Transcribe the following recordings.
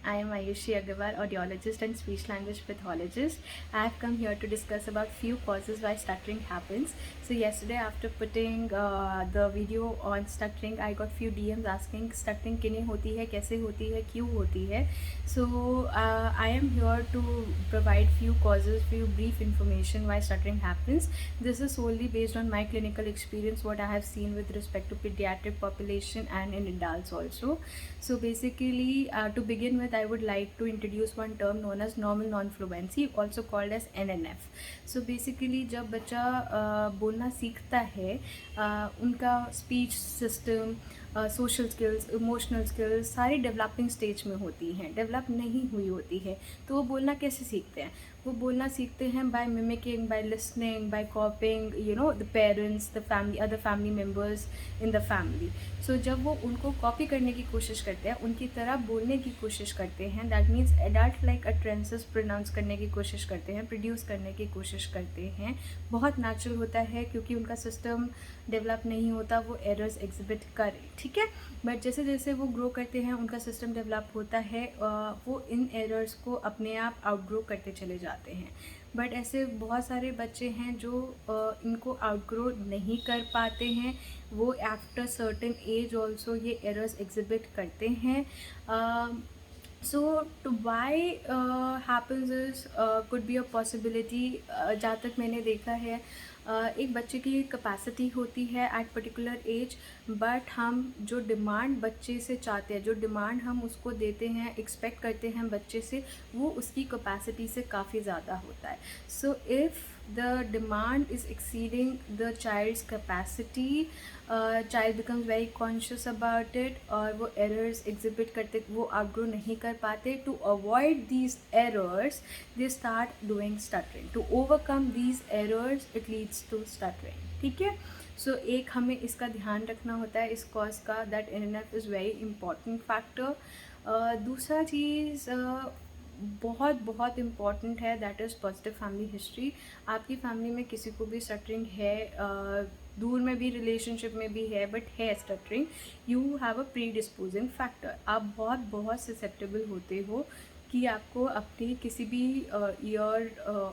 I am Ayushi Agarwal, audiologist and speech language pathologist. I have come here to discuss about few causes why stuttering happens. So yesterday, after putting the video on stuttering, I got few DMs asking stuttering किन्हें होती है, कैसे होती है, क्यों होती है. So I am here to provide few causes, few brief information why stuttering happens. This is solely based on my clinical experience, what I have seen with respect to pediatric population and in adults also. So basically, to begin with, I would like to introduce one term known as normal non-fluency, also called as NNF. So basically, जब बच्चा बोलना सीखता है, उनका speech system, social skills, emotional skills सारी developing stage में होती हैं, डेवलप नहीं हुई होती है. तो वो बोलना कैसे सीखते हैं? वो बोलना सीखते हैं by mimicking, by listening, by copying the parents, the family, other family members in the family. So जब वो उनको कॉपी करने की कोशिश करते हैं, उनकी तरह बोलने की कोशिश करते हैं, that means adult like utterances pronounce करने की कोशिश करते हैं, प्रोड्यूस करने की कोशिश करते हैं, बहुत नेचुरल होता है क्योंकि उनका सिस्टम डेवलप नहीं होता वो एरर्स एग्जिबिट करें. ठीक है, बट जैसे जैसे वो ग्रो करते हैं, उनका सिस्टम डेवलप होता है, वो इन एरर्स को अपने आप आउटग्रो करते चले जाते हैं. बट ऐसे बहुत सारे बच्चे हैं जो इनको आउटग्रो नहीं कर पाते हैं, वो आफ्टर सर्टेन एज ऑल्सो ये एरर्स एग्जिबिट करते हैं. So to why happens is could be a possibility. जहाँ तक मैंने देखा है, एक बच्चे की कैपेसिटी होती है एट पर्टिकुलर एज, बट हम जो डिमांड बच्चे से चाहते हैं, जो डिमांड हम उसको देते हैं, एक्सपेक्ट करते हैं बच्चे से, वो उसकी कैपेसिटी से काफ़ी ज़्यादा होता है. So if the demand is exceeding the child's capacity, child becomes very conscious about it, और वो errors exhibit करते, वो outgrow नहीं कर पाते. To avoid these errors, they start doing stuttering. To overcome these errors, it leads to stuttering. ठीक है. सो एक हमें इसका ध्यान रखना होता है इस कॉज का, that NNF is very important factor. दूसरा चीज़ बहुत बहुत इम्पॉर्टेंट है, that is positive family history. आपकी फैमिली में किसी को भी स्टटरिंग है, दूर में भी, रिलेशनशिप में भी है, बट है stuttering, you have a pre disposing factor. आप बहुत बहुत ससेप्टेबल होते हो कि आपको अपनी किसी भी year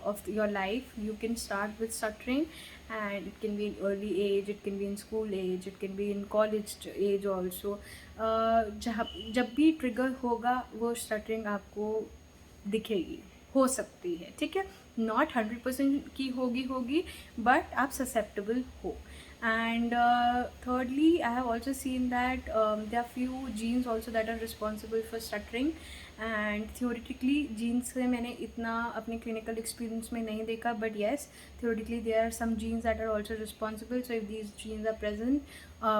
of your life you can start with stuttering, and it can be in early age, it can be in school age, it can be in college age also. जब भी ट्रिगर होगा वो स्टटरिंग आपको दिखेगी, हो सकती है. ठीक है, नॉट 100% की होगी, बट आप ससेप्टेबल हो. And thirdly, I have also seen that there are few genes also that are responsible for stuttering, and theoretically genes से मैंने इतना अपने clinical experience में नहीं देखा, but yes, theoretically there are some genes that are also responsible. So if these genes are present,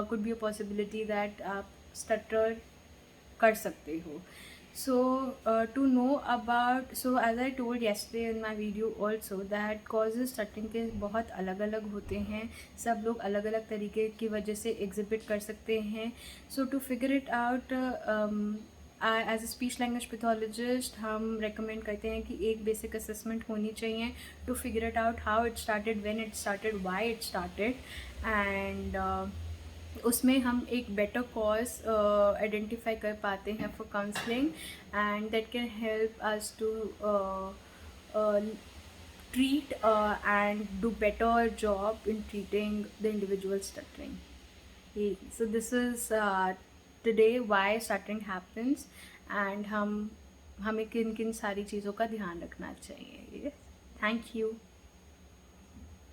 could be a possibility that आप stutter कर सकते हो. So to know about, so as I told yesterday in my video also, that causes stuttering के बहुत अलग अलग होते हैं, सब लोग अलग अलग तरीके की वजह से एग्जिबिट कर सकते हैं. So to figure it out, as a speech language pathologist हम रेकमेंड करते हैं कि एक बेसिक असेसमेंट होनी चाहिए to figure it out how it started, when it started, why it started, and उसमें हम एक बेटर कॉज आइडेंटिफाई कर पाते हैं for counselling, and that can help us to treat and do better job in treating the individual stuttering. So this is today why stuttering happens, and हमें किन किन सारी चीज़ों का ध्यान रखना चाहिए. Thank you.